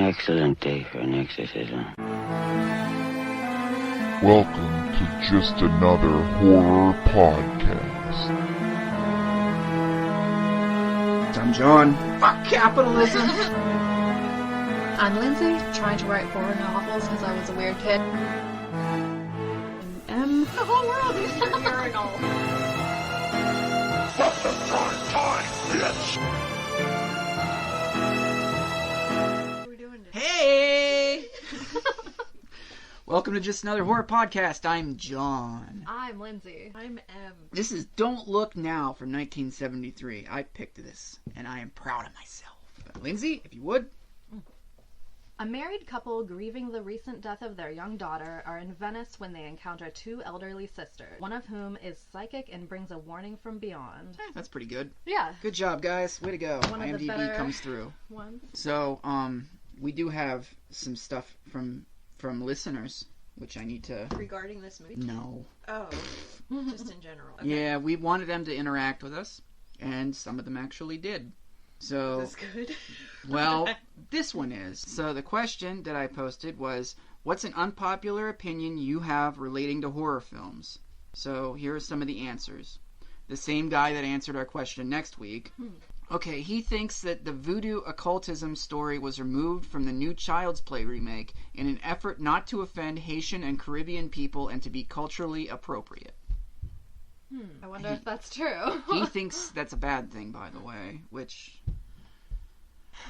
excellent day for an exorcism. Welcome to Just Another Horror Podcast. I'm John. Fuck capitalism! I'm Lindsay, trying to write horror novels because I was a weird kid. The whole world is your urinal. What's the prime time, bitch? What are we doing today? Hey! Welcome to Just Another Horror Podcast. I'm John. I'm Lindsay. I'm Em. This is Don't Look Now from 1973. I picked this, and I am proud of myself. Lindsay, if you would. A married couple grieving the recent death of their young daughter are in Venice when they encounter two elderly sisters, one of whom is psychic and brings a warning from beyond. That's pretty good. Yeah. Good job, guys. Way to go. One of the IMDb better comes through. ones. So, we do have some stuff from listeners, which I need to... Regarding this movie? No. Oh, just in general. Okay. Yeah, we wanted them to interact with us, and some of them actually did. So, Is this good? well, this one is. So the question that I posted was, what's an unpopular opinion you have relating to horror films? So here are some of the answers. The same guy that answered our question next week. Okay, he thinks that the voodoo occultism story was removed from the new Child's Play remake in an effort not to offend Haitian and Caribbean people and to be culturally appropriate. I wonder if that's true. He thinks that's a bad thing, by the way, which...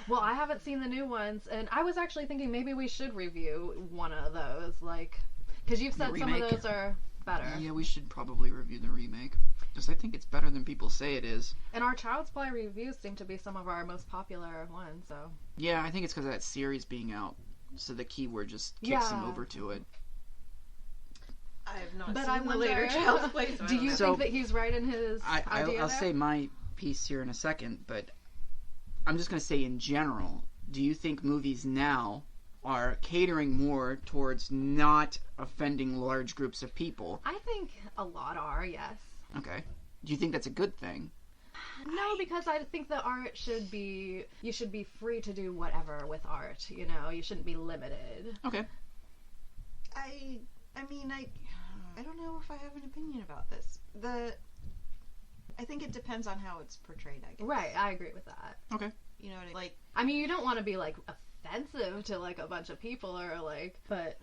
Well, I haven't seen the new ones, and I was actually thinking maybe we should review one of those, like... Because you've said some of remake? those are better. Yeah, we should probably review the remake. Because I think it's better than people say it is. And our Child's Play reviews seem to be some of our most popular ones, so... Yeah, I think it's because of that series being out. So the keyword just kicks him Yeah. over to it. I have not But seen I the wonder, later Child's Play. do you So- think that he's right in his idea I'll there? say my piece here in a second, but I'm just going to say in general, do you think movies now are catering more towards not offending large groups of people? I think a lot are, yes. Okay. Do you think that's a good thing? No, because I think that art should be... You should be free to do whatever with art, you know? You shouldn't be limited. Okay. I mean, I don't know if I have an opinion about this. I think it depends on how it's portrayed, I guess. Right, I agree with that. Okay. You know what I mean? Like, I mean, you don't want to be, like, offensive to, like, a bunch of people or, like... But...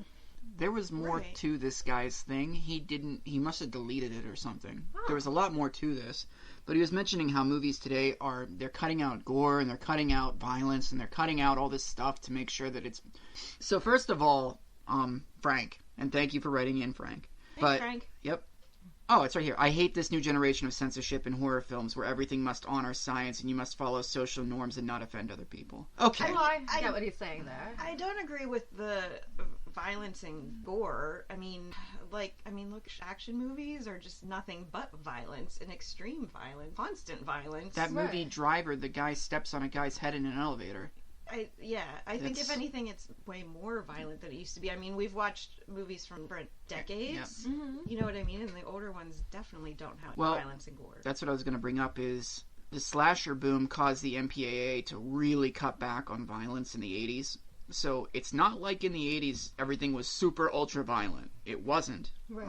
There was more Right. to this guy's thing. He must have deleted it or something. Oh. There was a lot more to this. But he was mentioning how movies today they're cutting out gore and they're cutting out violence and they're cutting out all this stuff to make sure that it's... So first of all, Frank, and thank you for writing in, Frank. thanks, Frank. Yep. Oh, it's right here. I hate this new generation of censorship in horror films where everything must honor science and you must follow social norms and not offend other people. Okay. I get what he's saying there. I don't agree with the violence and gore. I mean, look, action movies are just nothing but violence and extreme violence, constant violence. That movie Right. Driver, the guy steps on a guy's head in an elevator. I think if That's- anything, it's way more violent than it used to be. I mean, we've watched movies from decades. Mm-hmm. You know what I mean? And the older ones definitely don't have Well, violence and gore. That's what I was going to bring up is the slasher boom caused the MPAA to really cut back on violence in the 80s. So it's not like in the 80s everything was super ultra violent. It wasn't. Right.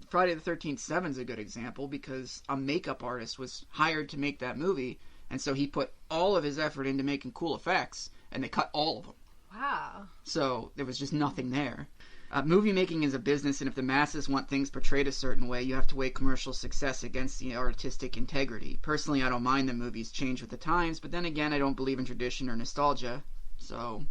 Friday the 13th 7 is a good example because a makeup artist was hired to make that movie, and so he put all of his effort into making cool effects, and they cut all of them. Wow. So there was just nothing there. Movie making is a business, and if the masses want things portrayed a certain way, you have to weigh commercial success against the artistic integrity. Personally, I don't mind that movies change with the times, but then again, I don't believe in tradition or nostalgia, so...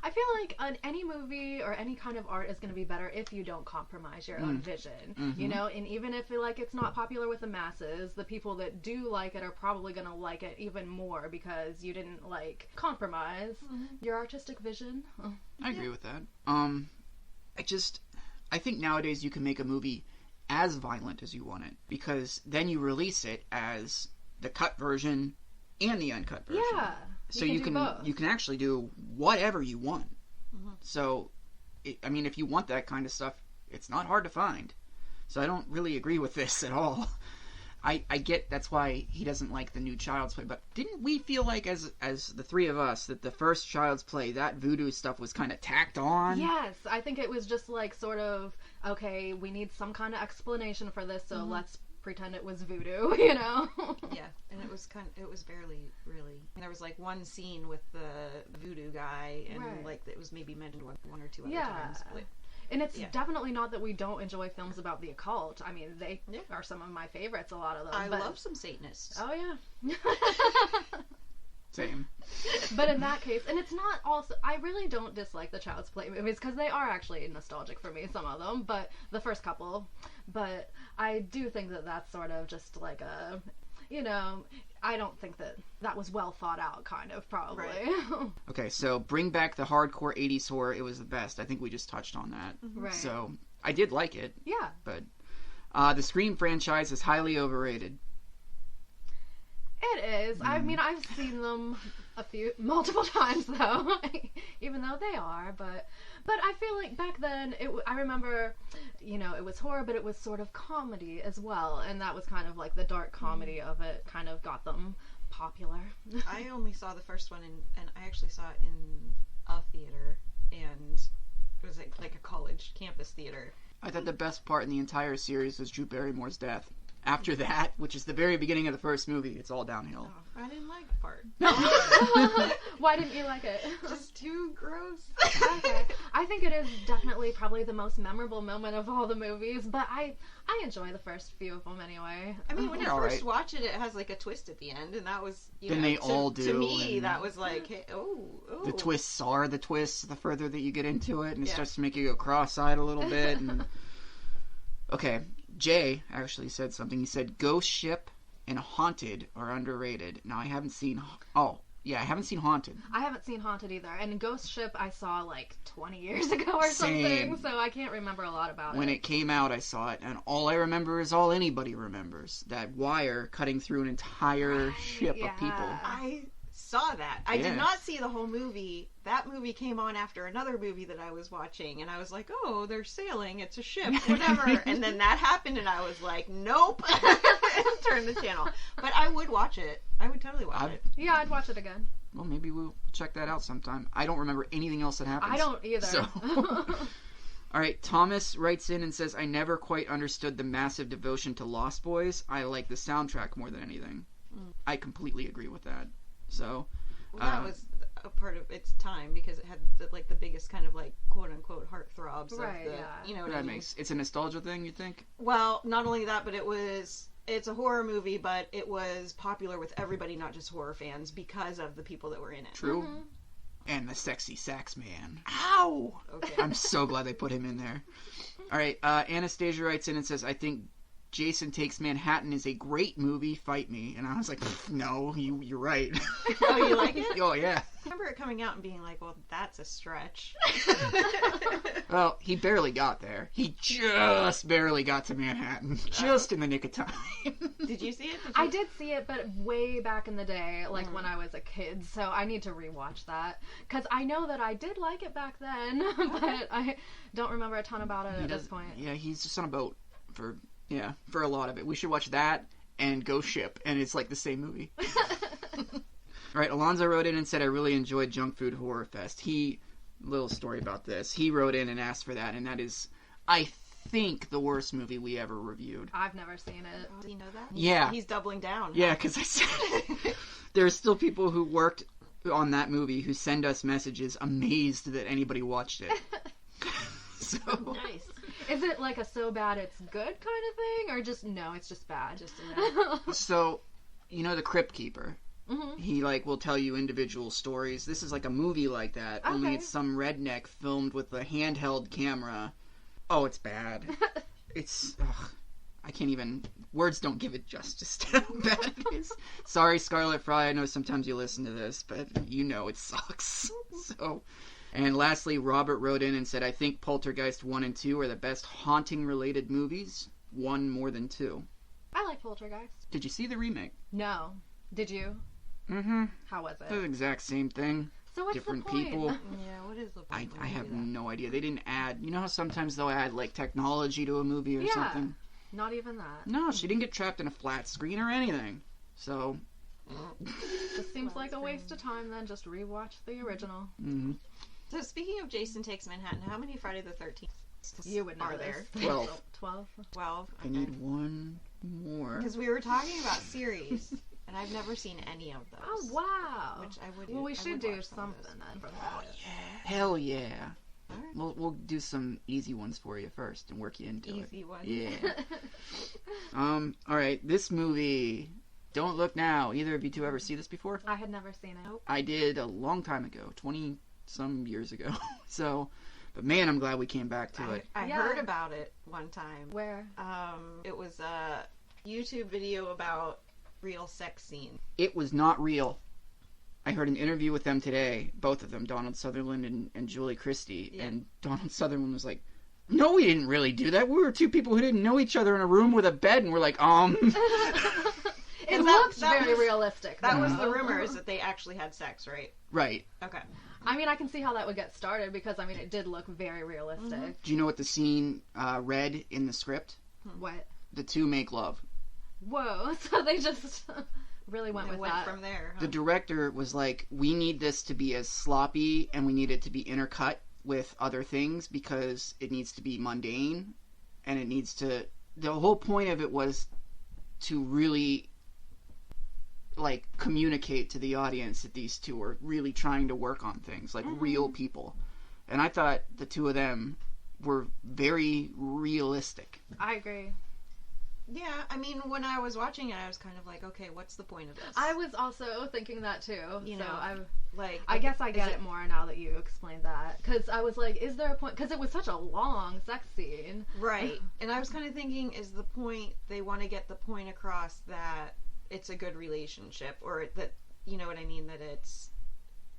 I feel like any movie or any kind of art is going to be better if you don't compromise your own vision, you know? And even if it's not popular with the masses, the people that do like it are probably going to like it even more because you didn't, compromise your artistic vision. I agree with that. I think nowadays you can make a movie as violent as you want it, because then you release it as the cut version and the uncut version. Yeah. So you can do both. you can actually do whatever you want. So, if you want that kind of stuff, it's not hard to find. So I don't really agree with this at all. I get that's why he doesn't like the new Child's Play, but didn't we feel like as the three of us that the first Child's Play, that voodoo stuff was kind of tacked on? Yes, I think it was just like sort of, okay, we need some kind of explanation for this, so let's pretend it was voodoo, you know? Yeah, and it was barely really. There was like one scene with the voodoo guy, and like it was maybe mentioned one or two other times. But, and it's definitely not that we don't enjoy films about the occult. I mean, they are some of my favorites, a lot of them. I love some Satanists. Oh, yeah. Same. But in that case, and it's not also, I really don't dislike the Child's Play movies because they are actually nostalgic for me, some of them, but the first couple. But I do think that that's sort of just like a, you know, I don't think that was well thought out, kind of, probably. Right. Okay, so bring back the hardcore 80s horror. It was the best. I think we just touched on that. Right. So I did like it. Yeah. But the Scream franchise is highly overrated. It is. I mean, I've seen them multiple times though, even though they are. But I feel like back then, I remember, you know, it was horror, but it was sort of comedy as well, and that was kind of like the dark comedy of it. Kind of got them popular. I only saw the first one, and I actually saw it in a theater, and it was like a college campus theater. I thought the best part in the entire series was Drew Barrymore's death. After that, which is the very beginning of the first movie, it's all downhill. Oh, I didn't like the part. Why didn't you like it? Just too gross. Okay. I think it is definitely probably the most memorable moment of all the movies, but I enjoy the first few of them anyway. I mean, when you They're first right. watch it, it has like a twist at the end, and that was, you Then know, they all to do, me, and that was like, hey, oh. The twists are the twists the further that you get into it, and it Yeah. starts to make you go cross-eyed a little bit. And... Okay, Jay actually said something. He said Ghost Ship and Haunted are underrated. Now, I haven't seen... Oh, yeah, I haven't seen Haunted. I haven't seen Haunted either, and Ghost Ship I saw like 20 years ago or Same. something, so I can't remember a lot about When it. it came out, I saw it, and all I remember is all anybody remembers. That wire cutting through an entire ship yeah. of people. I saw that. I Yeah. did not see the whole movie. That movie came on after another movie that I was watching, and I was like, oh, they're sailing, it's a ship, whatever. And then that happened, and I was like, nope. Turn the channel. But I would watch it. I would totally watch it. Yeah, I'd watch it again. Well, maybe we'll check that out sometime. I don't remember anything else that happens. I don't either. So. All right, Thomas writes in and says, I never quite understood the massive devotion to Lost Boys. I like the soundtrack more than anything. I completely agree with that. So, Well, that was a part of its time because it had the biggest kind of like quote unquote heartthrobs Right, of the, yeah. you know what I mean? it's a nostalgia thing, you think? Well, not only that, but it's a horror movie, but it was popular with everybody, not just horror fans, because of the people that were in it. True. Mm-hmm. And the sexy sax man. Ow! Okay. I'm so glad they put him in there. All right, Anastasia writes in and says, I think Jason Takes Manhattan is a great movie. Fight me. And I was like, no, you're right. Oh, you like it? Oh, yeah. I remember it coming out and being like, well, that's a stretch. Well, he barely got there. He just barely got to Manhattan. Just in the nick of time. Did you see it? I did see it, but way back in the day, like when I was a kid, so I need to rewatch that. Because I know that I did like it back then, but I don't remember a ton about it at this point. Yeah, he's just on a boat for a lot of it. We should watch that and Ghost Ship, and it's like the same movie. All right, Alonzo wrote in and said, I really enjoyed Junk Food Horror Fest. Little story about this. He wrote in and asked for that, and that is, I think, the worst movie we ever reviewed. I've never seen it. Did you know that? Yeah. He's doubling down. Yeah, because I said there are still people who worked on that movie who send us messages amazed that anybody watched it. So Nice. Is it like a so bad it's good kind of thing, or just no, it's just bad? Just a So, you know the Crypt Keeper? Mhm. He, will tell you individual stories. This is like a movie like that, only Okay. it's some redneck filmed with a handheld camera. Oh, it's bad. I can't even... Words don't give it justice to how bad it is. Sorry, Scarlet Fry, I know sometimes you listen to this, but you know it sucks. So... And lastly, Robert wrote in and said, I think Poltergeist 1 and 2 are the best haunting-related movies. 1 more than 2. I like Poltergeist. Did you see the remake? No. Did you? Mm-hmm. How was The it? exact same thing. So what's Different the point? people. Yeah, what is the point? I have no idea. They didn't add... You know how sometimes they'll add, technology to a movie or Yeah. something? Not even that. No, she didn't get trapped in a flat screen or anything. So... Just seems like a waste of time then. Just rewatch the original. Mm-hmm. So speaking of Jason Takes Manhattan, how many Friday the 13th You would know are this. there? 12. 12? 12. I need one more. Because we were talking about series, and I've never seen any of those. Oh, wow. Which I would. Well, we I should would do watch some of something those. then from Oh, that. yeah. Hell yeah. All right. We'll do some easy ones for you first and work you into it. Easy one. Yeah. All right. This movie, Don't Look Now. Either of you two ever see this before? I had never seen it. I did a long time ago, 20-some years ago. So, but man, I'm glad we came back to it. I Yeah. heard about it one time. Where? It was a YouTube video about real sex scenes. It was not real. I heard an interview with them today, both of them, Donald Sutherland and Julie Christie, Yeah. and Donald Sutherland was like, no, we didn't really do that. We were two people who didn't know each other in a room with a bed, and we're like, It that looks was- very realistic. That was though. the rumor, is that they actually had sex, right? Right. Okay. I mean, I can see how that would get started because, I mean, it did look very realistic. Do you know what the scene read in the script? What? The two make love. Whoa. So they just really went They with went that. from there. Huh? The director was like, we need this to be as sloppy, and we need it to be intercut with other things because it needs to be mundane, and it needs to... The whole point of it was to really, like, communicate to the audience that these two are really trying to work on things, like real people. And I thought the two of them were very realistic. I agree. Yeah, I mean, when I was watching it, I was kind of like, okay, what's the point of this? I was also thinking that too. You so know, like, I guess I is get it more now that you explained that. Because I was like, is there a point? Because it was such a long sex scene. Right. And I was kind of thinking, is the point, they want to get the point across that it's a good relationship, or that, you know what I mean, that it's,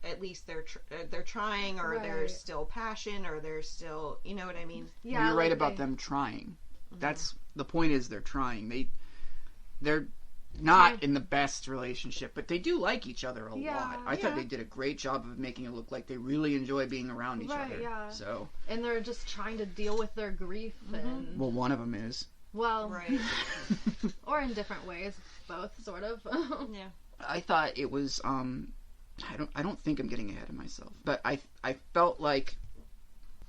at least they're trying, or Right. there's still passion, or there's still, you know what I mean? Yeah, You're right like about they- them trying. That's the point, is they're trying. They're not in the best relationship, but they do like each other a Yeah, lot. I thought they did a great job of making it look like they really enjoy being around each Right, other. yeah. So, And they're just trying to deal with their grief and well, one of them is. well, Right. or in different ways, both sort of. Yeah. I thought it was. I don't think I'm getting ahead of myself, but I felt like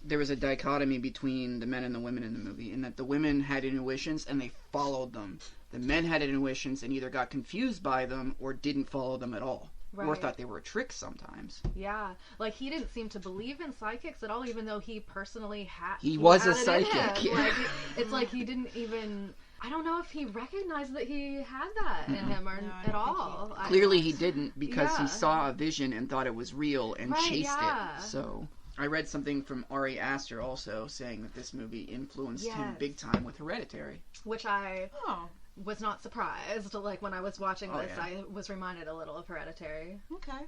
there was a dichotomy between the men and the women in the movie, in that the women had intuitions and they followed them. The men had intuitions and either got confused by them or didn't follow them at all, or Right. thought they were tricks sometimes. Yeah, like he didn't seem to believe in psychics at all, even though he personally had. He was had a it in psychic, him. yeah. Like, it's like he didn't even. I don't know if he recognized that he had that in him or No, I don't at think all. Clearly he didn't, because Yeah. he saw a vision and thought it was real and Right, chased yeah. it. So I read something from Ari Aster also saying that this movie influenced him Yes. big time with Hereditary. Which I Oh, was not surprised. Like when I was watching Oh, this, yeah. I was reminded a little of Hereditary. okay.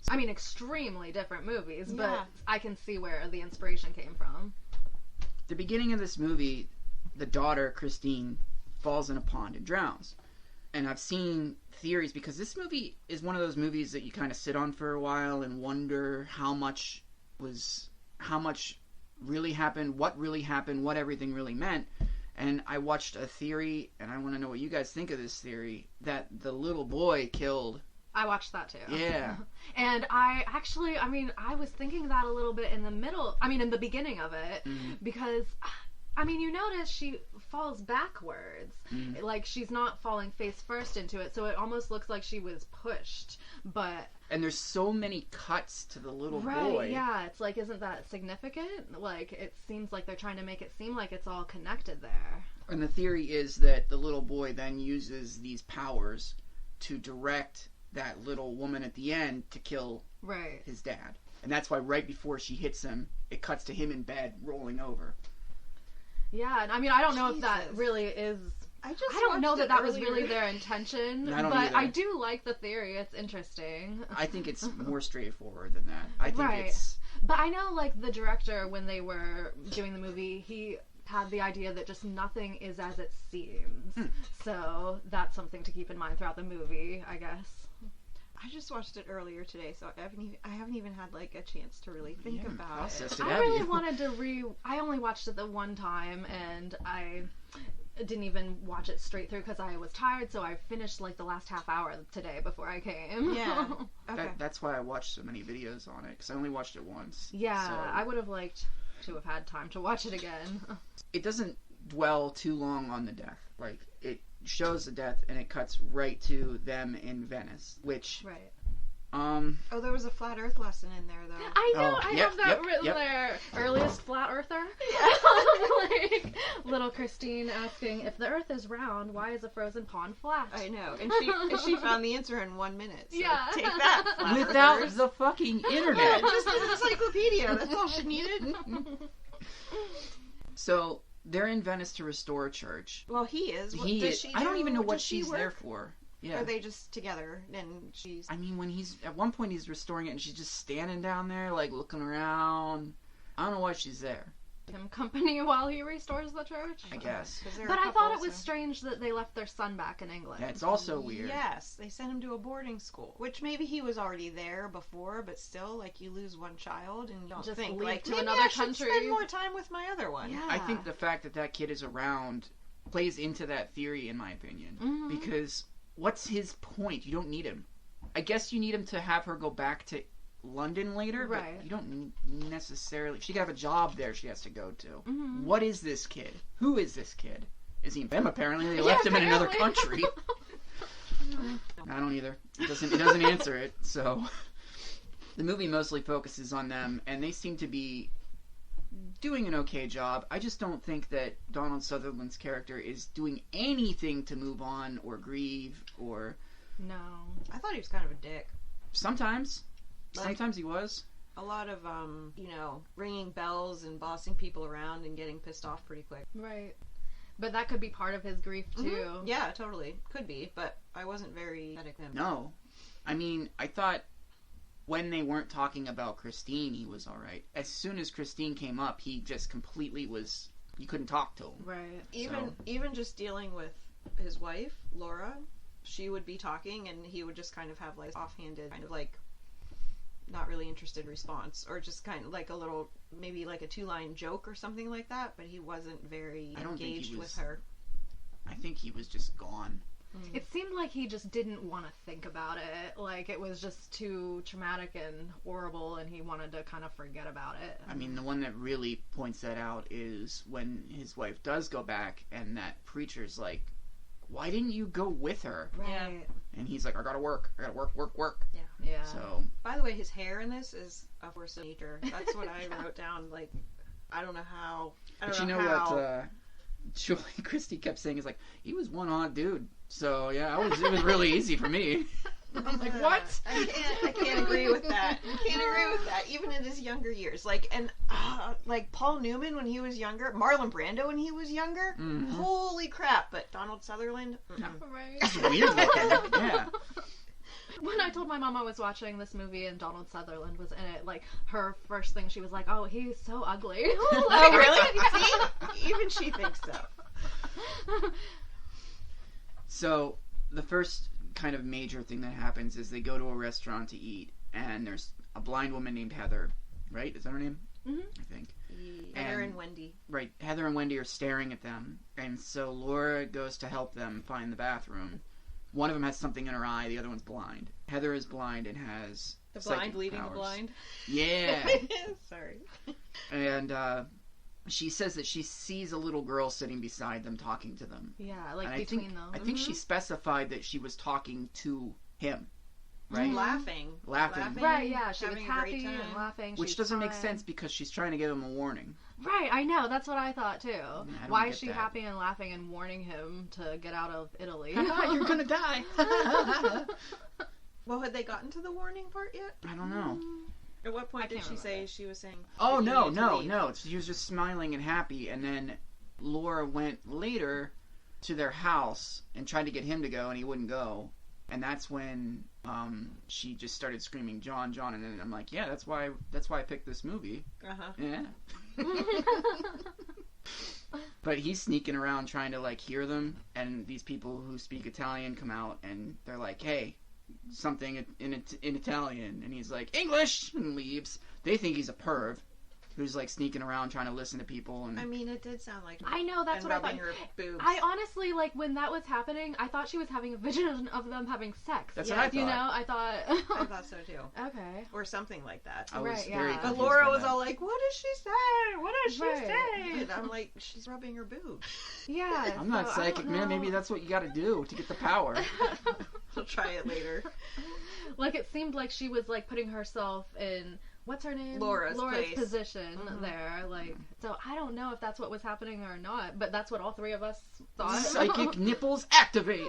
I mean, extremely different movies, Yeah. but I can see where the inspiration came from. The beginning of this movie, the daughter, Christine, falls in a pond and drowns. And I've seen theories, because this movie is one of those movies that you kind of sit on for a while and wonder how much really happened, what everything really meant. And I watched a theory, and I want to know what you guys think of this theory, that the little boy killed. I watched that too. Yeah. And I was thinking that a little bit in the beginning of it, because, I mean, you notice she falls backwards. Like, she's not falling face first into it, so it almost looks like she was pushed, but... And there's so many cuts to the little Right, boy. yeah, it's like, isn't that significant? Like, it seems like they're trying to make it seem like it's all connected there. And the theory is that the little boy then uses these powers to direct that little woman at the end to kill Right. his dad. And that's why right before she hits him, it cuts to him in bed rolling over. Yeah, and I mean, I don't know if that Jesus. really is... I don't know watched that it was earlier. really their intention, I don't but either. I do like the theory. It's interesting. I think it's more straightforward than that. I think Right. it's... But I know, like, the director, when they were doing the movie, he had the idea that just nothing is as it seems. So that's something to keep in mind throughout the movie, I guess. I just watched it earlier today, so I haven't even had like a chance to really think haven't about it. processed it, I have really you? wanted to I only watched it the one time, and didn't even watch it straight through because I was tired, so I finished like the last half hour today before I came. Yeah. Okay. That's why I watched so many videos on it, because I only watched it once. Yeah, so. I would have liked to have had time to watch it again. It doesn't dwell too long on the death. Like, it shows the death and it cuts right to them in Venice, which... Right. Oh, there was a flat Earth lesson in there, though. I know, Oh, I yep, have that yep, written yep. there. Earliest flat earther. Like, little Christine asking, if the Earth is round, why is a frozen pond flat? I know, and she found the answer in 1 minute. So Yeah. take that. flat Without earthers. the fucking Yeah, internet. just an encyclopedia. That's all she needed. So, they're in Venice to restore a church. Well, he is. What He does is, she I don't do? even know what Does she she's work? there for. Yeah. Or are they just together and she's... I mean, when he's... At one point, he's restoring it and she's just standing down there, like, looking around. I don't know why she's there. Him company while he restores the church? I guess. 'Cause they're a But I couple, thought it was so- strange that they left their son back in England. That's also weird. Yes, they sent him to a boarding school, which maybe he was already there before, but still, like, you lose one child and don't Just think, leave like, to maybe another I should country. spend more time with my other one. Yeah. I think the fact that that kid is around plays into that theory, in my opinion. Mhm. Because what's his point? You don't need him. I guess you need him to have her go back to London later, Right. but you don't necessarily... She could have a job there she has to go to. Mhm. What is this kid? Who is this kid? Is he them? Apparently they left him in another country. I don't either. It doesn't answer it, so... The movie mostly focuses on them, and they seem to be doing an okay job. I just don't think that Donald Sutherland's character is doing anything to move on or grieve or... No. I thought he was kind of a dick. Sometimes. Like- Sometimes he was. A lot of, ringing bells and bossing people around and getting pissed off pretty quick. Right. But that could be part of his grief, too. Mhm. Yeah, totally. Could be, but I wasn't very sympathetic to him. No. I mean, I thought when they weren't talking about Christine, he was alright. As soon as Christine came up, he just completely was... You couldn't talk to him. Right. Even just dealing with his wife, Laura, she would be talking and he would just kind of have like offhanded, kind of like not really interested response, or just kind of like a little, maybe like a 2-line joke or something like that, but he wasn't very I don't think he engaged was- with her. I think he was just gone. It seemed like he just didn't want to think about it. Like, it was just too traumatic and horrible, and he wanted to kind of forget about it. I mean, the one that really points that out is when his wife does go back, and that preacher's like, why didn't you go with her? Right. And he's like, I gotta work. Work. Yeah. So, By the way, his hair in this is a force of nature. That's what I wrote down. Like, I don't know how. but you know what Julie Christie kept saying is like, he was one hot dude. So, yeah, it was really easy for me. I'm like, what? I can't agree with that. I can't agree with that. Even in his younger years, like Paul Newman when he was younger, Marlon Brando when he was younger. Mhm. Holy crap! But Donald Sutherland, Right. It's weird looking. Yeah. When I told my mom I was watching this movie and Donald Sutherland was in it, like, her first thing, she was like, oh, he's so ugly. oh really? See, even she thinks so. So, the first kind of major thing that happens is they go to a restaurant to eat, and there's a blind woman named Heather, right? Is that her name? Mhm. I think. Heather And- and Wendy. Right, Heather and Wendy are staring at them, and so Laura goes to help them find the bathroom. One of them has something in her eye, the other one's blind. Heather is blind and has The blind psychic leading powers. the blind. Yeah. Sorry. And she says that she sees a little girl sitting beside them talking to them. Yeah, like, And I between think, them. I think she specified that she was talking to him, right? Laughing. Right, yeah, she was having a great happy and time. laughing. Which she's doesn't make fine. sense because she's trying to give him a warning. Right, I know, that's what I thought too. don't Why get is she that. happy and laughing and warning him to get out of Italy? You're gonna die. I Well, had they gotten to the warning part yet? don't know. At what point I did can't she remember say that. she was saying? Oh, that you no, needed to no, leave? no. She was just smiling and happy, and then Laura went later to their house and tried to get him to go, and he wouldn't go. And that's when she just started screaming, John, John, and then I'm like, yeah, that's why I picked this movie. Uh-huh. Yeah. But he's sneaking around trying to, like, hear them, and these people who speak Italian come out, and they're like, hey, something in Italian, and he's like, English, and leaves. They think he's a perv, who's like sneaking around trying to listen to people. And I mean, it did sound like. I know, that's and what I thought. rubbing her boobs. I honestly, like, when that was happening, I thought she was having a vision of them having sex. That's what I thought. You know, I thought. I thought so too. Okay. Or something like that. I was Right, very yeah. But confused Laura by was that. all like, "What does she say? What does she Right. say?" And I'm like, "She's rubbing her boobs." Yeah. I'm not so I psychic, don't man. know. Maybe that's what you got to do to get the power. I'll try it later. Like, it seemed like she was, like, putting herself in, what's her name? Laura's place. position Mhm. there. Like, so I don't know if that's what was happening or not, but that's what all three of us thought. Psychic nipples activate.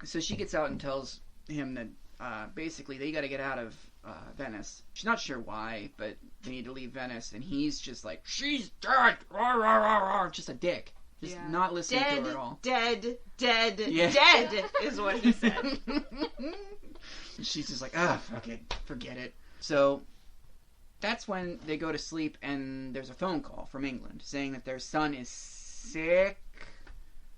So she gets out and tells him that basically they got to get out of Venice. She's not sure why, but they need to leave Venice, and he's just like, she's dead, rah, rah, rah, rah. Just a dick, just Yeah. not listening to Dead, her at all. dead, Yeah. dead is what he said. She's just like, fuck it, forget it. So that's when they go to sleep, and there's a phone call from England saying that their son is sick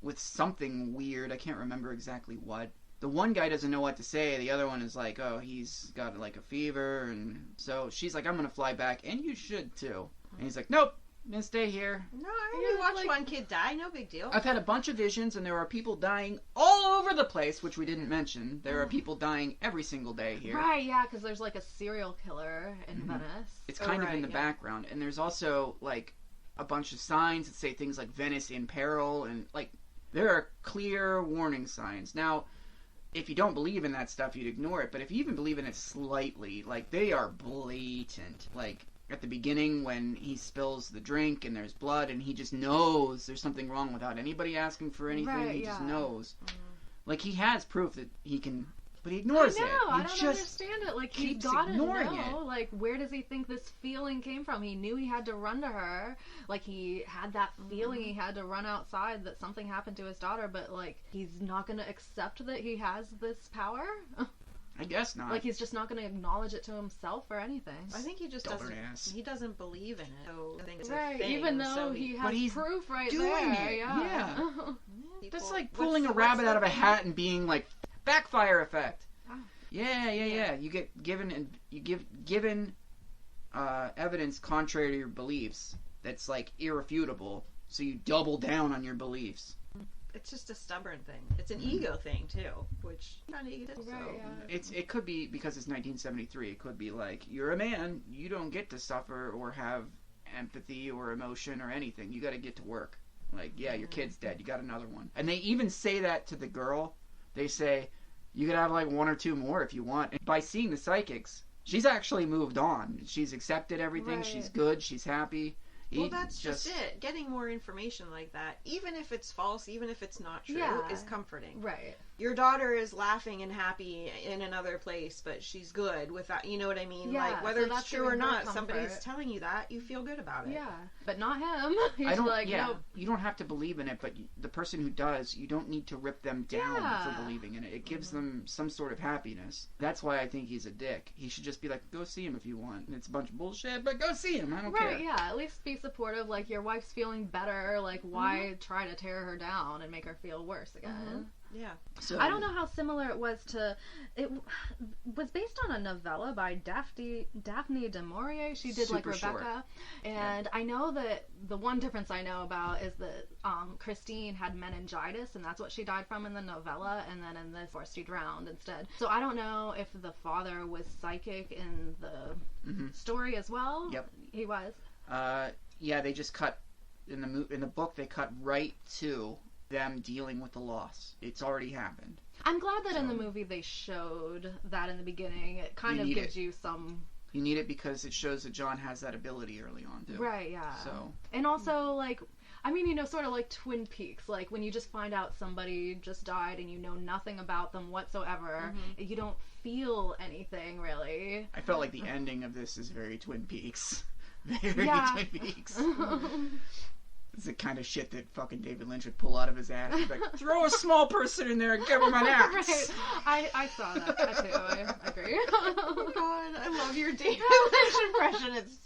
with something weird. I can't remember exactly what. The one guy doesn't know what to say. The other one is like, oh, he's got like a fever. And so she's like, I'm going to fly back, and you should too. And he's like, nope, I'm going to stay here. No, I only Yeah, watched like- one kid die. No big deal. I've had a bunch of visions, and there are people dying all over the place, which we didn't mention. There are people dying every single day here. Right, yeah, because there's, like, a serial killer in Venice. It's kind of in the yeah. background. And there's also, like, a bunch of signs that say things like Venice in peril. And, like, there are clear warning signs. Now, if you don't believe in that stuff, you'd ignore it. But if you even believe in it slightly, like, they are blatant. Like, at the beginning when he spills the drink and there's blood and he just knows there's something wrong without anybody asking for anything. Right, he just yeah. knows. Mhm. Like, he has proof that he can... But he ignores I know, it. I He don't just understand it. Like, he's keeps gotta ignoring know. it. Like, where does he think this feeling came from? He knew he had to run to her. Like, he had that feeling he had to run outside that something happened to his daughter, but, like, he's not gonna accept that he has this power? I guess not. Like, he's just not gonna acknowledge it to himself or anything. I think he just Stubborn doesn't. ass. He doesn't believe in it. So I think it's a Right, thing, even though so he But has he's proof right doing there. it, Yeah. That's People- like what's pulling the- a rabbit what's out of the a thing? hat and being like, backfire effect. Ah. Yeah. You get given evidence contrary to your beliefs that's like irrefutable, so you double down on your beliefs. It's just a stubborn thing. It's an ego thing too, which not egotistic. Right, so. yeah. It could be because it's 1973. It could be like, you're a man, you don't get to suffer or have empathy or emotion or anything. You got to get to work. Like, yeah, your kid's dead. You got another one. And they even say that to the girl. They say, you could have like one or two more if you want. And by seeing the psychics, she's actually moved on. She's accepted everything. Right. She's good. She's happy. Well, that's just it. Getting more information like that, even if it's false, even if it's not true, Yeah. is comforting. Right. Your daughter is laughing and happy in another place, but she's good without, you know what I mean? Yeah, Like, whether so it's that's true or giving her not, somebody's comfort. telling you that, you feel good about it. Yeah. But not him. He's I don't. like, yeah, nope. you don't have to believe in it, but the person who does, you don't need to rip them down Yeah. for believing in it. It gives them some sort of happiness. That's why I think he's a dick. He should just be like, go see him if you want. And it's a bunch of bullshit, but go see him. I don't Right, care. yeah. At least be supportive. Like, your wife's feeling better. Like, why try to tear her down and make her feel worse again? Yeah. So, I don't know how similar it was to. It was based on a novella by Daphne du Maurier. She did like Super short. Rebecca, and I know that the one difference I know about is that Christine had meningitis, and that's what she died from in the novella, and then in this, she drowned instead. So I don't know if the father was psychic in the story as well. Yep. He was. Yeah, they just cut in the book. They cut right to them dealing with the loss. It's already happened. I'm glad that in the So- movie they showed that in the beginning. It kind You of need gives it. you some. You need it because it shows that John has that ability early on too. Right, yeah. So And also, like, I mean, you know, sort of like Twin Peaks. Like, when you just find out somebody just died and you know nothing about them whatsoever, you don't feel anything, really. I felt like the ending of this is very Twin Peaks. Very Yeah. Twin Peaks. It's the kind of shit that fucking David Lynch would pull out of his ass. He'd be like, throw a small person in there and give him an axe. Right. I saw that too. I agree. Oh, God, I love your David Lynch impression. It's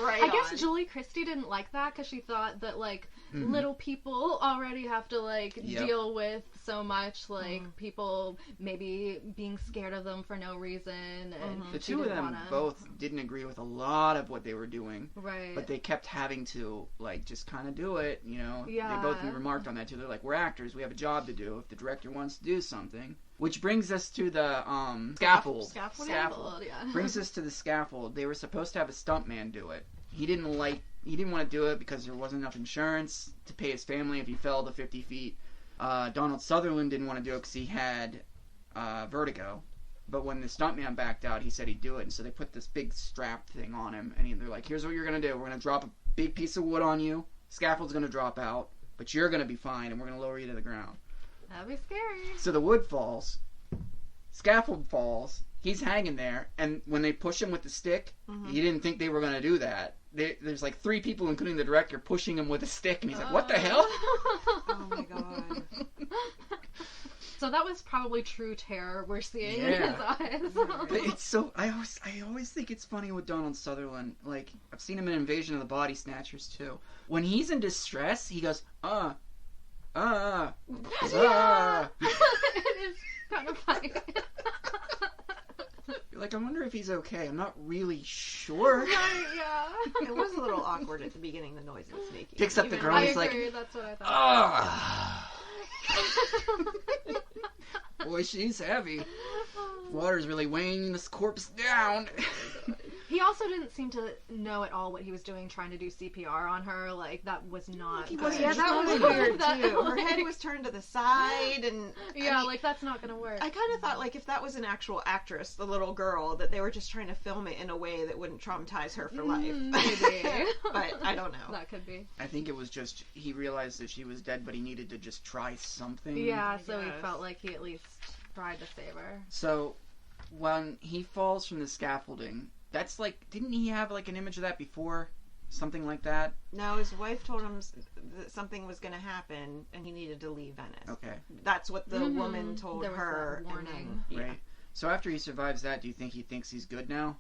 Right. I guess Julie Christie didn't like that because she thought that, like, little people already have to, like, deal with so much, like, people maybe being scared of them for no reason. And The two of them both didn't agree with a lot of what they were doing. Right. But they kept having to, like, just kind of do it, you know? Yeah. They both remarked on that, too. They're like, we're actors. We have a job to do. If the director wants to do something. Which brings us to the, scaffold. Scaffold, yeah. Brings us to the scaffold. They were supposed to have a stuntman do it. He didn't want to do it because there wasn't enough insurance to pay his family if he fell to 50 feet. Donald Sutherland didn't want to do it because he had vertigo. But when the stuntman backed out, he said he'd do it. And so they put this big strap thing on him. And they're like, here's what you're going to do. We're going to drop a big piece of wood on you. Scaffold's going to drop out. But you're going to be fine. And we're going to lower you to the ground. That'd be scary. So the wood falls. Scaffold falls. He's hanging there. And when they push him with the stick, he didn't think they were going to do that. There's like 3 people, including the director, pushing him with a stick. And he's like, what the hell? Oh my god. So that was probably true terror we're seeing in his eyes. But it's so... I always think it's funny with Donald Sutherland. Like, I've seen him in Invasion of the Body Snatchers, too. When he's in distress, he goes, Yeah. It is kind of funny. You're like, I wonder if he's okay. I'm not really sure. Right, yeah. It was a little awkward at the beginning, the noise it's making. Picks up the girl I and he's agree, like, that's what I thought. boy, she's heavy. Water's really weighing this corpse down. He also didn't seem to know at all what he was doing, trying to do CPR on her. Like, that was not good. Yeah, that was weird too. Her head was turned to the side, and yeah, like that's not gonna work. I kind of thought, like, if that was an actual actress, the little girl, that they were just trying to film it in a way that wouldn't traumatize her for life. Maybe. But I don't know. That could be. I think it was just he realized that she was dead, but he needed to just try something. Yeah, so he felt like he at least tried to save her. So when he falls from the scaffolding, that's like, didn't he have like an image of that before? Something like that? No, his wife told him that something was going to happen and he needed to leave Venice. Okay. That's what the woman told There was her. that warning. And then, Right. So after he survives that, do you think he thinks he's good now?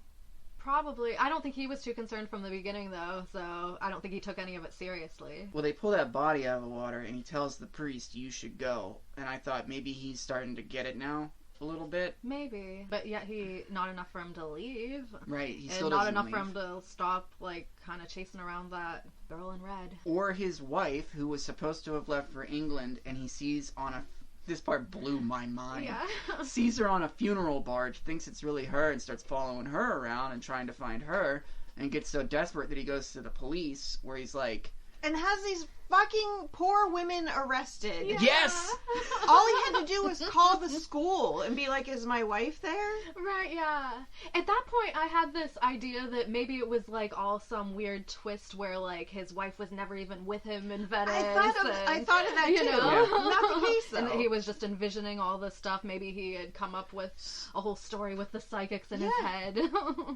Probably. I don't think he was too concerned from the beginning, though, so I don't think he took any of it seriously. Well, they pull that body out of the water, and he tells the priest, you should go. And I thought maybe he's starting to get it now, a little bit. Maybe. But yet not enough for him to leave. Right, he And still not doesn't enough leave. for him to stop, like, kind of chasing around that girl in red. Or his wife, who was supposed to have left for England, and he sees on a... This part blew my mind. Yeah. Sees her on a funeral barge, thinks it's really her, and starts following her around and trying to find her, and gets so desperate that he goes to the police, where he's like... and has these fucking poor women arrested. Yeah. Yes! All he had to do was call the school and be like, is my wife there? Right, yeah. At that point, I had this idea that maybe it was, like, all some weird twist where, like, his wife was never even with him in Venice. I thought of that you too. know? Yeah. Not the case, though. And that he was just envisioning all this stuff. Maybe he had come up with a whole story with the psychics in his head.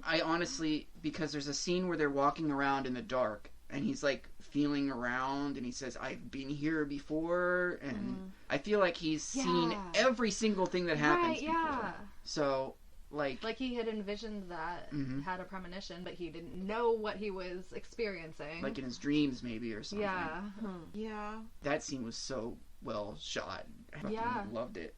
I honestly... Because there's a scene where they're walking around in the dark, and he's, like, feeling around, and he says, I've been here before, and I feel like he's seen every single thing that happens Right, yeah. before. So, like he had envisioned that, had a premonition, but he didn't know what he was experiencing. like in his dreams, maybe, or something. Yeah. Yeah. That scene was so well shot. I fucking Yeah. loved it.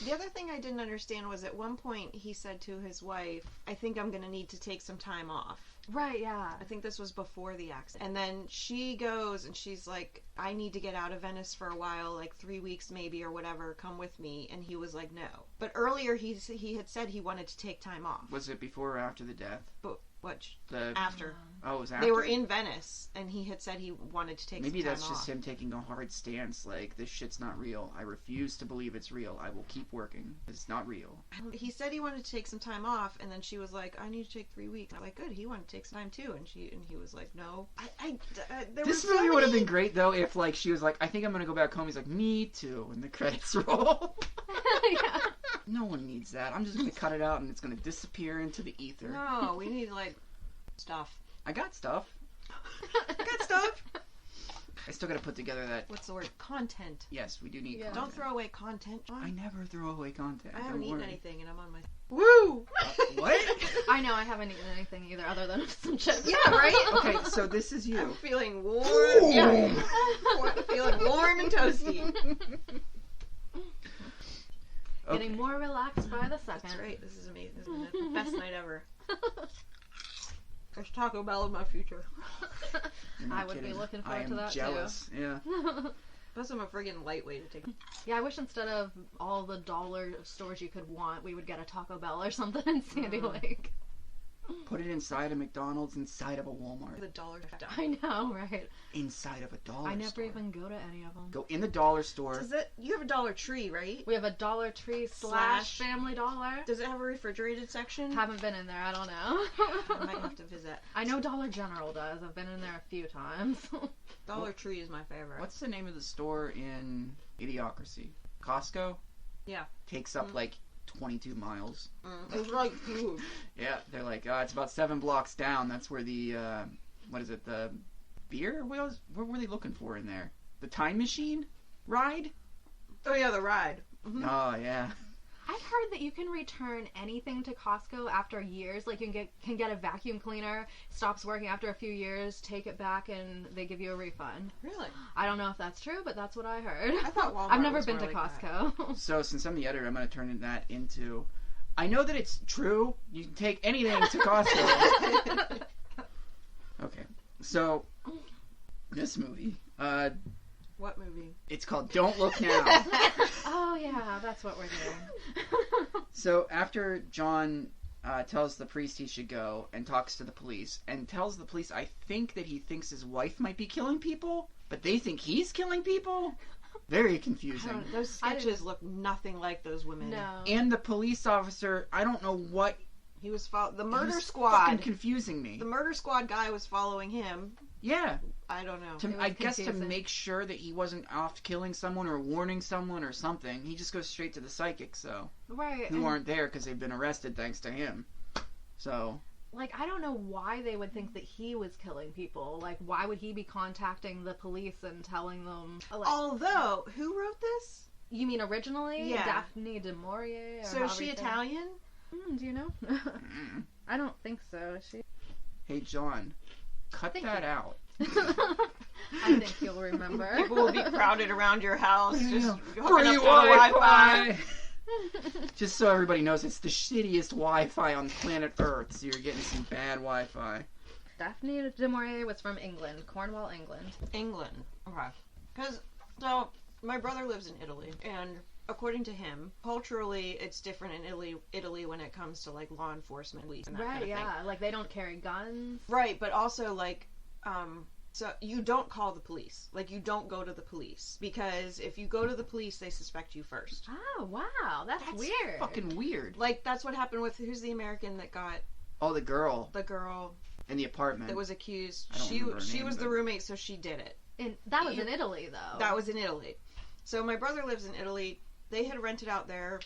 The other thing I didn't understand was at one point he said to his wife, I think I'm going to need to take some time off. Right, yeah. I think this was before the accident. And then she goes and she's like, I need to get out of Venice for a while, like 3 weeks maybe or whatever, come with me. And he was like, no. But earlier he had said he wanted to take time off. Was it before or after the death? But what? The After. Oh, it was after? They were in Venice and he had said he wanted to take Maybe some time that's just off. him taking a hard stance, like, this shit's not real. I refuse to believe it's real. I will keep working. It's not real. He said he wanted to take some time off, and then she was like, I need to take 3 weeks. I'm like, good, he wanted to take some time too. And he was like, no. There This were so movie would have many- been great, though, if, like, she was like, I think I'm gonna go back home. He's like, me too. And the credits roll. Yeah. No one needs that. I'm just gonna cut it out and it's gonna disappear into the ether. No, we need, like, stuff. I got stuff. I got stuff. I still gotta put together that. What's the word? Content. Yes, we do need Yeah. content. Don't throw away content, John. I never throw away content. I haven't Don't eaten worry. anything, and I'm on my... Woo! What? I know I haven't eaten anything either other than some chips. Yeah, right? Okay, so this is you. I'm feeling warm. Ooh. Yeah. Feeling warm and toasty. Getting more relaxed by the second. That's right. This is amazing. This has been the best night ever. There's Taco Bell in my future. You're not I would be kidding. looking I forward to am that jealous. Yeah. too. Plus, I'm a friggin' lightweight to take. Yeah, I wish instead of all the dollar stores you could want, we would get a Taco Bell or something in Sandy Lake. Put it inside a McDonald's, inside of a Walmart, The dollar. I know, right? inside of a dollar I never store. even go to any of them. Go in the dollar store. Does it? You have a Dollar Tree, right? We have a Dollar Tree Slash- / Family Dollar. Does it have a refrigerated section? Haven't been in there, I don't know. I might have to visit. I know Dollar General does. I've been in there a few times. Dollar Tree is my favorite. What's the name of the store in Idiocracy? Costco? Yeah. Takes up like 22 miles. It's like huge. Yeah, they're like, it's about 7 blocks down. That's where the, what is it, the beer? What were they looking for in there? The time machine ride? Oh yeah, the ride. Oh, yeah. I've heard that you can return anything to Costco after years. Like you can get a vacuum cleaner, stops working after a few years, take it back, and they give you a refund. Really? I don't know if that's true, but that's what I heard. I thought Walmart I've never was been more to like Costco. So, since I'm the editor, I'm going to turn that into... I know that it's true. You can take anything to Costco. Okay. So, this movie, What movie? it's called Don't Look Now. Oh yeah, that's what we're doing. So, after John tells the priest he should go and talks to the police, and tells the police, I think that he thinks his wife might be killing people, but they think he's killing people? Very confusing. Those sketches look nothing like those women. No. And the police officer, I don't know what... He was the he murder was squad. fucking confusing me. The murder squad guy was following him. Yeah. I don't know. It was I guess to confusing. make sure that he wasn't off killing someone or warning someone or something, he just goes straight to the psychics, so... Right. Who aren't there because they've been arrested thanks to him. So... Like, I don't know why they would think that he was killing people. Like, why would he be contacting the police and telling them... Like, Although, who wrote this? you mean originally? Yeah. Daphne du Maurier? Or So is however she you say it? Italian? Do you know? I don't think so. Is she? Hey, John, cut Thank that you. out. I think you'll remember. People will be crowded around your house, just hooking Free up to the Wi-Fi. Just so everybody knows, it's the shittiest Wi-Fi on planet Earth, so you're getting some bad Wi-Fi. Daphne du Maurier was from England, Cornwall, England. England. Okay. Because, so, my brother lives in Italy, and according to him, culturally, it's different in Italy when it comes to, like, law enforcement, police, and that Right, kind of thing. yeah. Like, they don't carry guns. Right, but also, like, so you don't call the police. Like, you don't go to the police. Because if you go to the police, they suspect you first. Oh, wow. That's weird. Fucking weird. Like, that's what happened with, who's the American that got Oh, the girl the girl in the apartment. that was accused? I don't remember her She name, was the but- roommate, so she did it. And that was in Italy, though. That was in Italy. So my brother lives in Italy. They had rented out their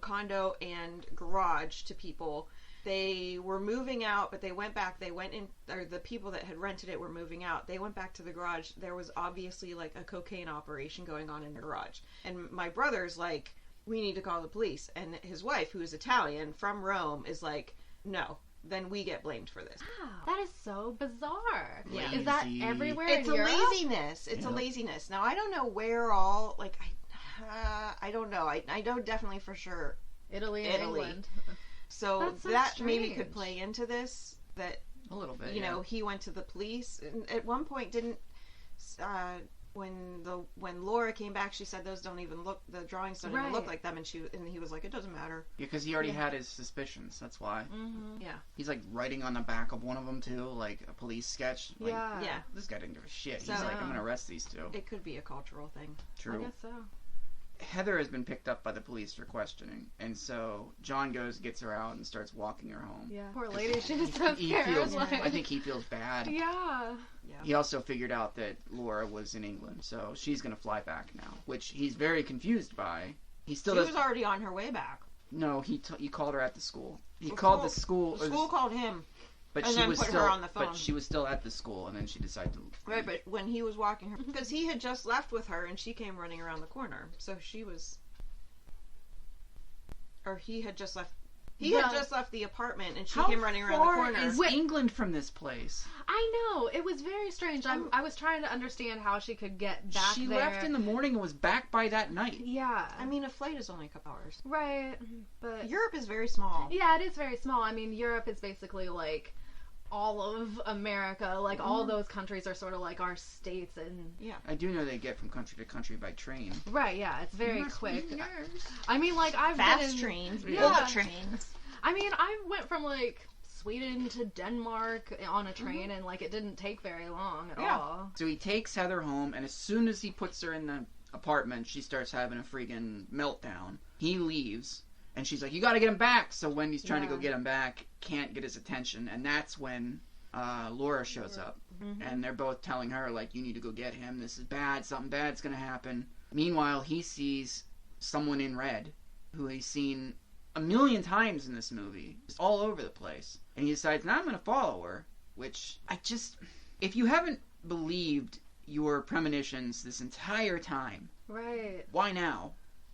condo and garage to people. They were moving out, but they went back. They went in, or the people that had rented it were moving out. They went back to the garage. There was obviously like a cocaine operation going on in the garage. And my brother's like, we need to call the police. And his wife, who is Italian from Rome, is like, no. Then we get blamed for this. Wow. That is so bizarre. Yeah. Is that Lazy. everywhere It's in a Europe? laziness. It's a Yep. laziness. Now I don't know where all like I don't know. I know definitely for sure. Italy and Italy. England. So That's so that maybe strange. could play into this. That A little bit, you yeah. know he went to the police. And at one point, didn't when Laura came back, she said those don't even look. The drawings don't even look Right. like them. And he was like, it doesn't matter. Because he already Yeah. had his suspicions, that's why. Mm-hmm. Yeah. He's like writing on the back of one of them too, like a police sketch. Like, Yeah. Yeah. This guy didn't give a shit. So- He's like, I'm gonna arrest these two. It could be a cultural thing. I True. guess so. Heather has been picked up by the police for questioning, and so John gets her out and starts walking her home. Yeah. Poor lady, she's so He scared. feels, like- I think he feels bad. Yeah. Yeah. He also figured out that Laura was in England, so she's gonna fly back now, which he's very confused by. He still She doesn't. was already on her way back. No, he called her at the school. He The called the school- school. The school called him. But And she then was put still her on the phone. But she was still at the school, and then she decided to. Right, but when he was walking her, because he had just left with her, and she came running around the corner, so she was, or he had just left. He had just left the apartment, and she came running around the corner. How far is England from this place? I know, it was very strange. I was trying to understand how she could get back She there. left in the morning and was back by that night. Yeah. I mean, a flight is only a couple hours. Right, but... Europe is very small. Yeah, it is very small. I mean, Europe is basically like all of America. Like, all those countries are sort of like our states, and... Yeah. I do know they get from country to country by train. Right, yeah, it's very quick. I mean, like, I've Fast been in... trains, Yeah. bullet trains. I mean, I went from, like, Sweden to Denmark on a train, and, like, it didn't take very long at all. So he takes Heather home, and as soon as he puts her in the apartment, she starts having a freaking meltdown. He leaves, and she's like, you gotta get him back! So Wendy's trying to go get him back, can't get his attention, and that's when Laura shows up. And they're both telling her, like, you need to go get him, this is bad, something bad's gonna happen. Meanwhile, he sees someone in red, who he's seen a million times in this movie. It's all over the place. And he decides, now I'm going to follow her. Which, if you haven't believed your premonitions this entire time, Right. why now?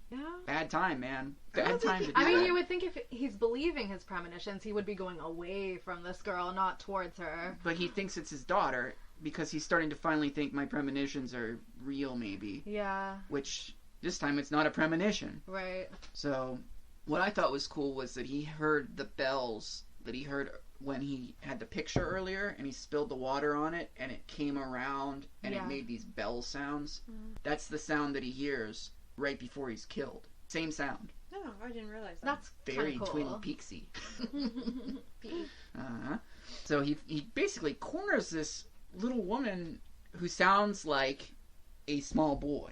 Yeah. Bad time, man. Bad time to do I mean, that. you would think if he's believing his premonitions, he would be going away from this girl, not towards her. But he thinks it's his daughter, because he's starting to finally think my premonitions are real, maybe. Yeah. Which, this time it's not a premonition. Right. So... what I thought was cool was that he heard the bells that he heard when he had the picture earlier, and he spilled the water on it, and it came around, and it made these bell sounds. That's the sound that he hears right before he's killed. Same sound. No, I didn't realize that. That's Very cool. Twin Peaksy. So he basically corners this little woman who sounds like a small boy,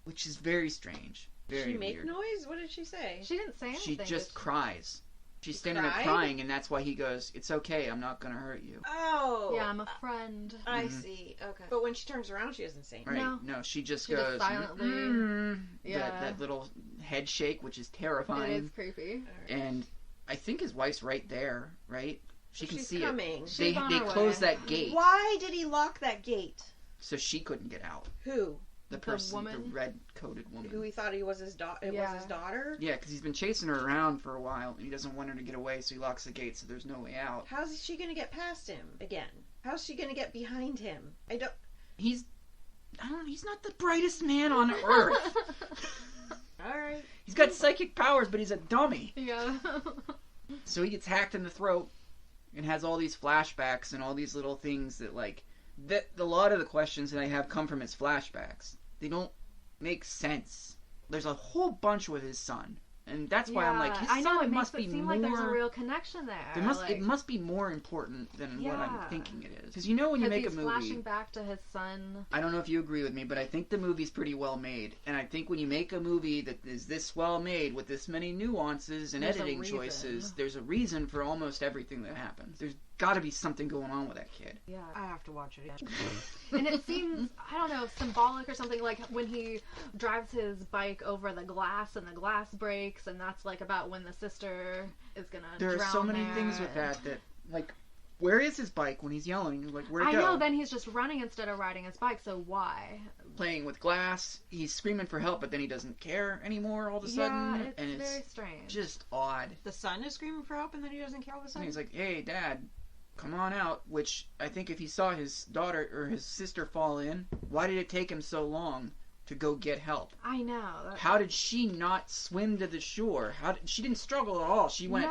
which is very strange. Very She make weird. noise? What did she say? She didn't say anything. She just cries. She's She standing there cried? crying, and that's why he goes, it's okay, I'm not going to hurt you. Oh. Yeah, I'm a friend. I see. Okay. But when she turns around, she doesn't say anything. Right? No. She just She goes, just silently... Yeah. that little head shake, which is It terrifying. is creepy. And I think his wife's right there, right? She can She's see coming. it. She's on They her closed way. that gate, Why did he lock that gate? so she couldn't get out. Who? The person, woman? the red-coated woman. Who he thought he was his daughter? It was his daughter? Yeah, because he's been chasing her around for a while, and he doesn't want her to get away, so he locks the gate, so there's no way out. How's she gonna get past him again? How's she gonna get behind him? He's not the brightest man on earth. Alright. He's got psychic powers, but he's a dummy. Yeah. So he gets hacked in the throat and has all these flashbacks and all these little things that, like, a lot of the questions that I have come from his flashbacks. They don't make sense. There's a whole bunch with his son. And that's why I'm like, his I know, son it must makes be it seem more... like there's a real connection there. It must be more important than what I'm Yeah. thinking it is. Because you know when you make a he's movie... flashing back to his son. I don't know if you agree with me, but I think the movie's pretty well made. And I think when you make a movie that is this well made, with this many nuances and There's a editing reason. choices, there's a reason for almost everything that happens. There's got to be something going on with that kid. Yeah. I have to watch it again. And it seems, I don't know, symbolic or something, like when he drives his bike over the glass and the glass breaks, and that's like about when the sister is gonna drown There are so many there. things with that, like, where is his bike when he's yelling? Like, where'd it I go? know, then he's just running instead of riding his bike, so why? Playing with glass, he's screaming for help, but then he doesn't care anymore all of a sudden. Yeah, it's and it's very strange. just odd. The son is screaming for help and then he doesn't care all of a And sudden? he's like, hey, Dad, come on out. Which, I think if he saw his daughter or his sister fall in, why did it take him so long to go get help? I know. How did she not swim to the shore? She didn't struggle at all. She went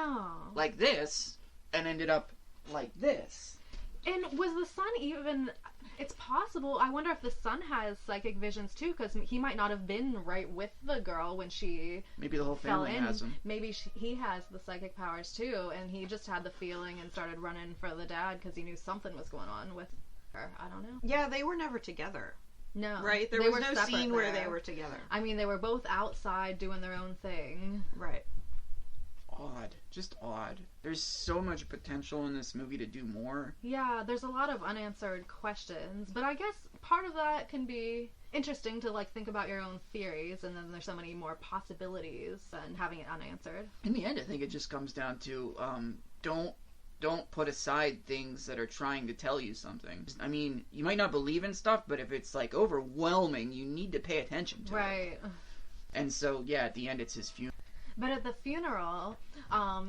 like this and ended up like this. And was the son even... It's possible. I wonder if the son has psychic visions too, because he might not have been right with the girl when she Maybe the whole fell family in. has them. Maybe he has the psychic powers too, and he just had the feeling and started running for the dad because he knew something was going on with her. I don't know. Yeah, they were never together. No. Right? There They was were no separate scene where there. they were together. I mean, they were both outside doing their own thing. Right. Odd. Just odd. There's so much potential in this movie to do more. Yeah, there's a lot of unanswered questions, but I guess part of that can be interesting to like think about your own theories, and then there's so many more possibilities and having it unanswered. In the end, I think it just comes down to don't don't put aside things that are trying to tell you something. I mean, you might not believe in stuff, but if it's like overwhelming, you need to pay attention to it. Right. And so, yeah, at the end, it's his funeral. But at the funeral,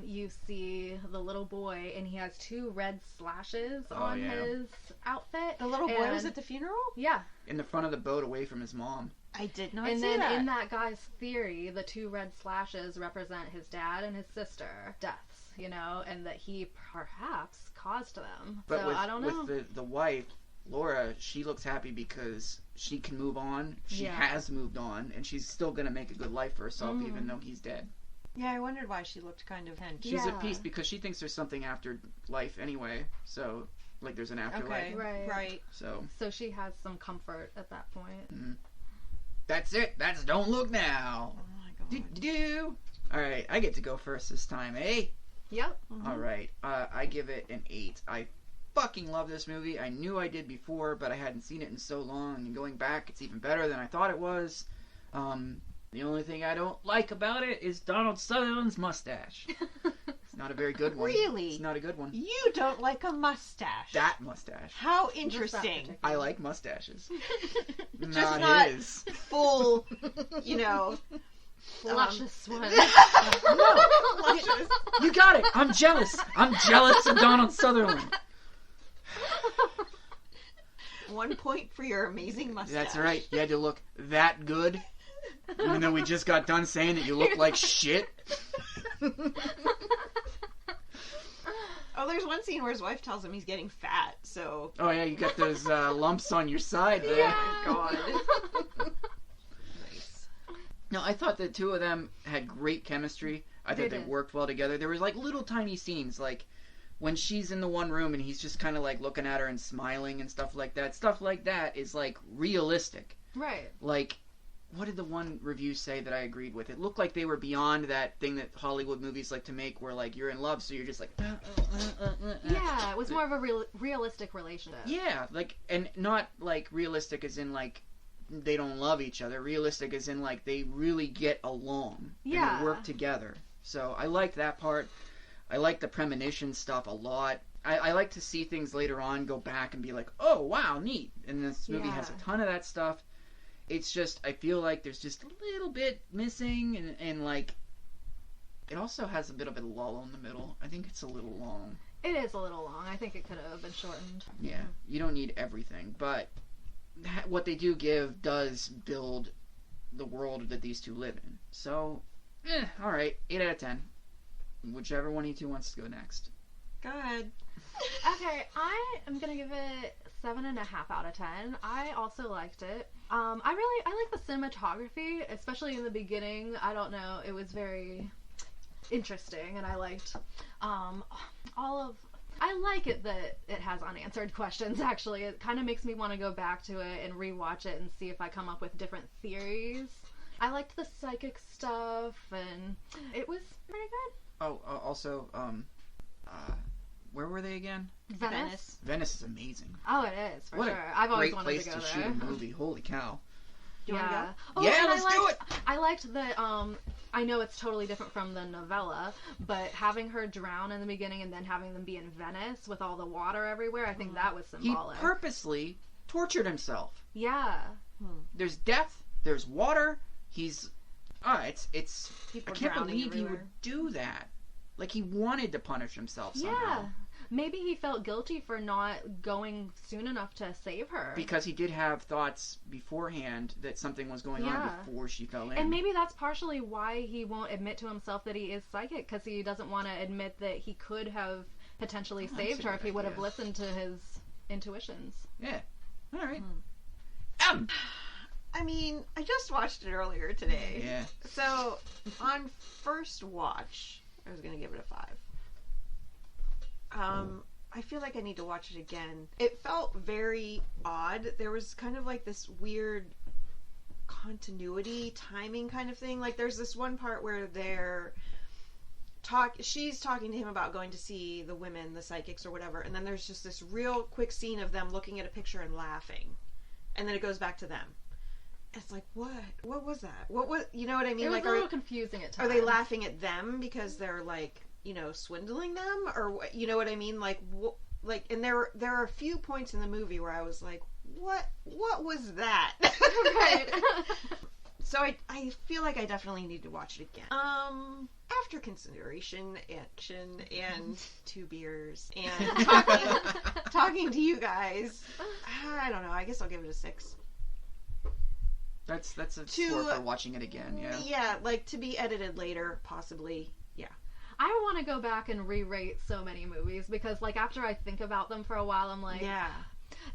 you see the little boy, and he has 2 red slashes on his outfit. The little boy was at the funeral? Yeah. In the front of the boat away from his mom. I did not see that. And then in that guy's theory, the 2 red slashes represent his dad and his sister deaths, you know, and that he perhaps caused them. But so I don't know. With the wife, Laura, she looks happy because she can move on. She has moved on, and she's still going to make a good life for herself even though he's dead. Yeah, I wondered why she looked kind of tense. She's at peace because she thinks there's something after life anyway. So, like, there's an afterlife. Okay, right. So she has some comfort at that point. Mm-hmm. That's it. That's Don't Look Now. Oh my god. Do. All right, I get to go first this time, eh? Yep. Mm-hmm. All right. I give it an 8. I fucking love this movie. I knew I did before, but I hadn't seen it in so long. And going back, it's even better than I thought it was. The only thing I don't like about it is Donald Sutherland's mustache. It's not a very good one. Really? It's not a good one. You don't like a mustache. That mustache. How interesting. I like mustastaches. Just not his. Full, you know. Luscious one. No. Luscious. You got it. I'm jealous. I'm jealous of Donald Sutherland. 1 point for your amazing mustache. That's right. You had to look that good. Even though we just got done saying that you look like shit. Oh, there's one scene where his wife tells him he's getting fat, so... Oh, yeah, you got those lumps on your side there. Yeah. God. Nice. No, I thought the 2 of them had great chemistry. I thought they worked well together. There was, like, little tiny scenes, like, when she's in the one room and he's just kind of, like, looking at her and smiling and stuff like that. Stuff like that is, like, realistic. Right. Like... What did the one review say that I agreed with? It looked like they were beyond that thing that Hollywood movies like to make where, like, you're in love, so you're just like... Yeah, it was more of a realistic relationship. Yeah, like, and not, like, realistic as in, like, they don't love each other. Realistic as in, like, they really get along. Yeah. And they work together. So, I liked that part. I liked the premonition stuff a lot. I like to see things later on go back and be like, oh, wow, neat. And this movie has a ton of that stuff. It's just, I feel like there's just a little bit missing, and like, it also has a bit of a lull in the middle. I think it's a little long. It is a little long. I think it could have been shortened. Yeah, you don't need everything, but what they do give does build the world that these 2 live in. So, alright, 8 out of 10. Whichever one of you 2 wants to go next. Go ahead. Okay, I am gonna give it 7.5 out of 10. I also liked it. I like the cinematography, especially in the beginning. I don't know, it was very interesting, and I liked I like it that it has unanswered questions, actually. It kind of makes me want to go back to it and rewatch it and see if I come up with different theories. I liked the psychic stuff, and it was pretty good. Oh, also, where were they again? Venice. Venice is amazing. Oh, it is, for what sure. I've always wanted great to place go to there. shoot a movie. Holy cow. Do you want to go? Oh, yeah, and let's do it! I liked that, I know it's totally different from the novella, but having her drown in the beginning and then having them be in Venice with all the water everywhere, I think that was symbolic. He purposely tortured himself. Yeah. There's death, there's water, he's... it's People I can't drowning believe everywhere. he would do that. Like, he wanted to punish himself somehow. Yeah. Maybe he felt guilty for not going soon enough to save her. Because he did have thoughts beforehand that something was going on before she fell in. And maybe that's partially why he won't admit to himself that he is psychic, because he doesn't want to admit that he could have potentially saved her if he would have listened to his intuitions. Yeah. All right. I mean, I just watched it earlier today. Yeah. So, on first watch, I was going to give it a 5. I feel like I need to watch it again. It felt very odd. There was kind of like this weird continuity, timing kind of thing. Like, there's this one part where she's talking to him about going to see the women, the psychics or whatever, and then there's just this real quick scene of them looking at a picture and laughing. And then it goes back to them. It's like, what? What was that? What was, you know what I mean? It was like, a little confusing at times. Are they laughing at them because they're like swindling them, or you know what I mean? Like, and there are a few points in the movie where I was like, what was that? Right. So I feel like I definitely need to watch it again. After consideration, action, and 2 beers, and talking to you guys, I don't know. I guess I'll give it a 6. That's a score for watching it again. Yeah. Yeah, like to be edited later, possibly. Yeah. I want to go back and re-rate so many movies because, like, after I think about them for a while, I'm like, yeah.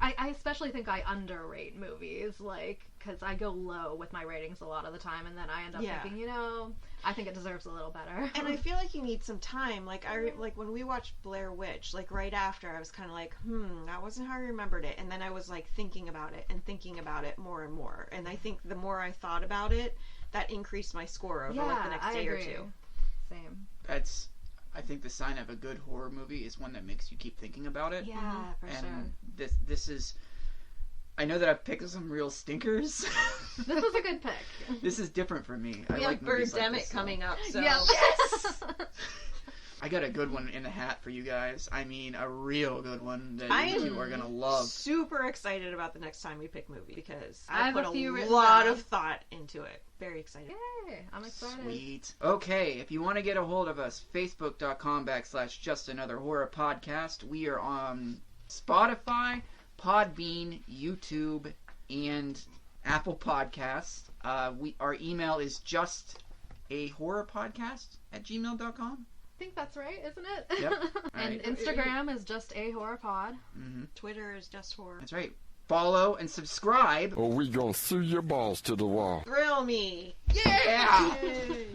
I especially think I underrate movies, like, because I go low with my ratings a lot of the time, and then I end up thinking, I think it deserves a little better. And I feel like you need some time. Like, when we watched Blair Witch, like, right after, I was kind of like, that wasn't how I remembered it. And then I was, like, thinking about it more and more. And I think the more I thought about it, that increased my score over, like, the next day or two. Same. That's, I think, the sign of a good horror movie is one that makes you keep thinking about it. Yeah, for sure. And this is, I know that I've picked some real stinkers. This is a good pick. This is different for me. We have Birdemic coming up, so. Yes! I got a good one in the hat for you guys. I mean, a real good one that you two are going to love. Super excited about the next time we pick movie because I I put have a lot of thought into it. Very excited. Yay! I'm excited. Sweet. Okay, if you want to get a hold of us, facebook.com/justanotherhorrorpodcast. We are on Spotify, Podbean, YouTube, and Apple Podcasts. Our email is justahorrorpodcast@gmail.com. I think that's right, isn't it? Yep. And right. Instagram is just a horror pod. Mm-hmm. Twitter is just horror. That's right. Follow and subscribe. Or we gonna sue your balls to the wall. Thrill me. Yeah! Yay.